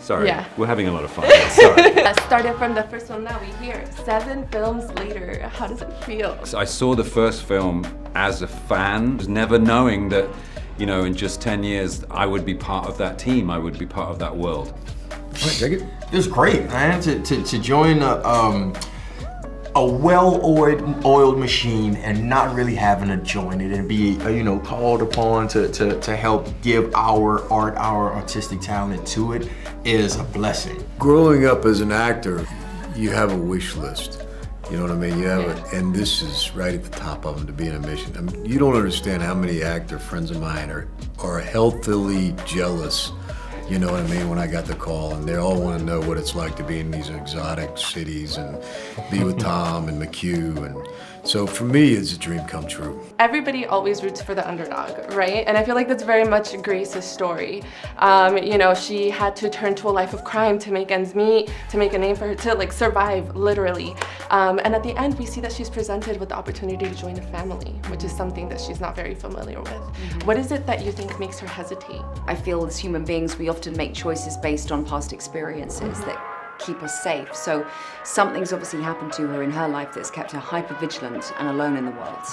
Sorry. Yeah. We're having a lot of fun. Sorry. Started from the first one, now we hear 7 films later. How does it feel? So I saw the first film as a fan, never knowing that, you know, in just 10 years, I would be part of that team. I would be part of that world. It was great, man, to join a well-oiled machine and not really having to join it and be, you know, called upon to help give our art, our artistic talent to it is a blessing. Growing up as an actor, you have a wish list. You know what I mean? You have it, and this is right at the top of them to be in a mission. I mean, you don't understand how many actor friends of mine are healthily jealous. You know what I mean? When I got the call, and they all want to know what it's like to be in these exotic cities and be with Tom and McHugh, and so for me, it's a dream come true. Everybody always roots for the underdog, right? And I feel like that's very much Grace's story. You know, she had to turn to a life of crime to make ends meet, to make a name for her, to like survive, literally. And at the end, we see that she's presented with the opportunity to join a family, which is something that she's not very familiar with. What is it that you think makes her hesitate? I feel as human beings, we often make choices based on past experiences that keep us safe. So something's obviously happened to her in her life that's kept her hyper-vigilant and alone in the world,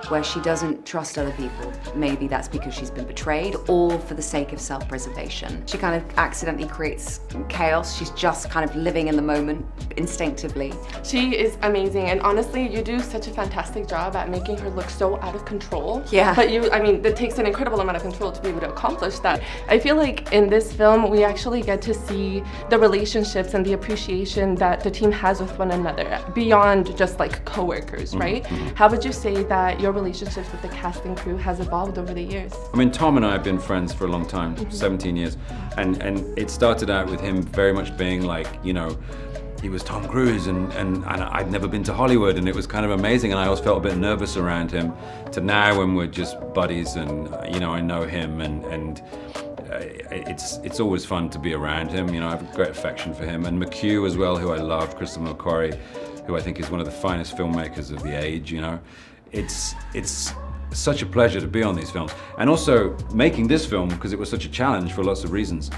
where she doesn't trust other people. Maybe that's because she's been betrayed or for the sake of self-preservation. She kind of accidentally creates chaos. She's just kind of living in the moment instinctively. She is amazing, and honestly, you do such a fantastic job at making her look so out of control. Yeah. But I mean, it takes an incredible amount of control to be able to accomplish that. I feel like in this film, we actually get to see the relationships and the appreciation that the team has with one another, beyond just like co-workers, right? How would you say that your relationships with the cast and crew has evolved over the years? I mean, Tom and I have been friends for a long time, 17 years, and it started out with him very much being like, you know, he was Tom Cruise, and I'd never been to Hollywood, and it was kind of amazing, and I always felt a bit nervous around him, to now when we're just buddies, and you know, I know him, and it's always fun to be around him. You know, I have a great affection for him, and McHugh as well, who I love, Crystal McQuarrie, who I think is one of the finest filmmakers of the age. You know, it's such a pleasure to be on these films, and also making this film, because it was such a challenge for lots of reasons.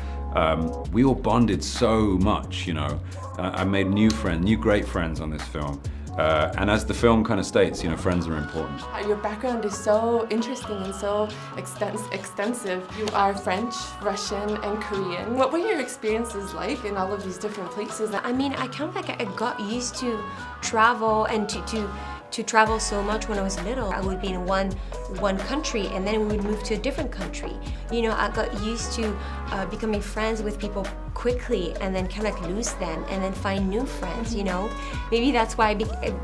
We all bonded so much, you know. I made new great friends on this film. And as the film kind of states, you know, friends are important. Your background is so interesting and so extensive. You are French, Russian, and Korean. What were your experiences like in all of these different places? I mean, I kind of like I got used to travel and to travel so much when I was little. I would be in one country and then we would move to a different country. You know, I got used to becoming friends with people quickly and then kind of lose them and then find new friends, you know? Maybe that's why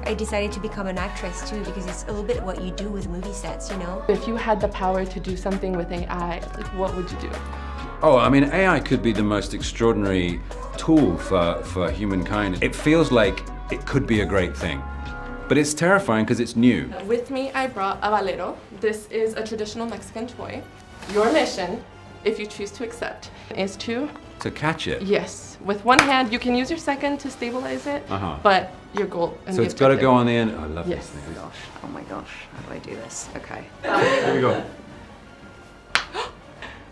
I decided to become an actress too, because it's a little bit what you do with movie sets, you know? If you had the power to do something with AI, like, what would you do? Oh, I mean, AI could be the most extraordinary tool for humankind. It feels like it could be a great thing. But it's terrifying because it's new. With me, I brought a Balero. This is a traditional Mexican toy. Your mission, if you choose to accept, is to catch it? Yes. With one hand, you can use your second to stabilize it, but your goal and so it's got to go on the end. I love yes. this thing. Oh my gosh, how do I do this? Okay. Here we go.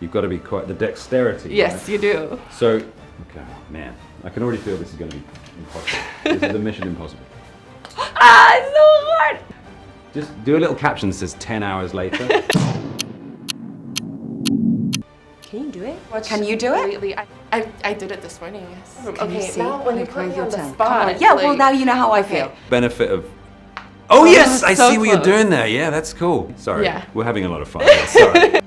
You've got to be quite the dexterity. Yes, right? you do. So, okay, man, I can already feel this is going to be impossible. This is the mission impossible. Ah, it's so hard! Just do a little caption that says 10 hours later. Can you do it? Can you do it? I did it this morning, yes. Can you Okay, see? now when you Okay, put me your on the turn. spot. Yeah, well like- now you know how I feel. Benefit of... Oh yes, I so see what you're close. doing there. Yeah, that's cool. Sorry, Yeah. we're having a lot of fun. Sorry.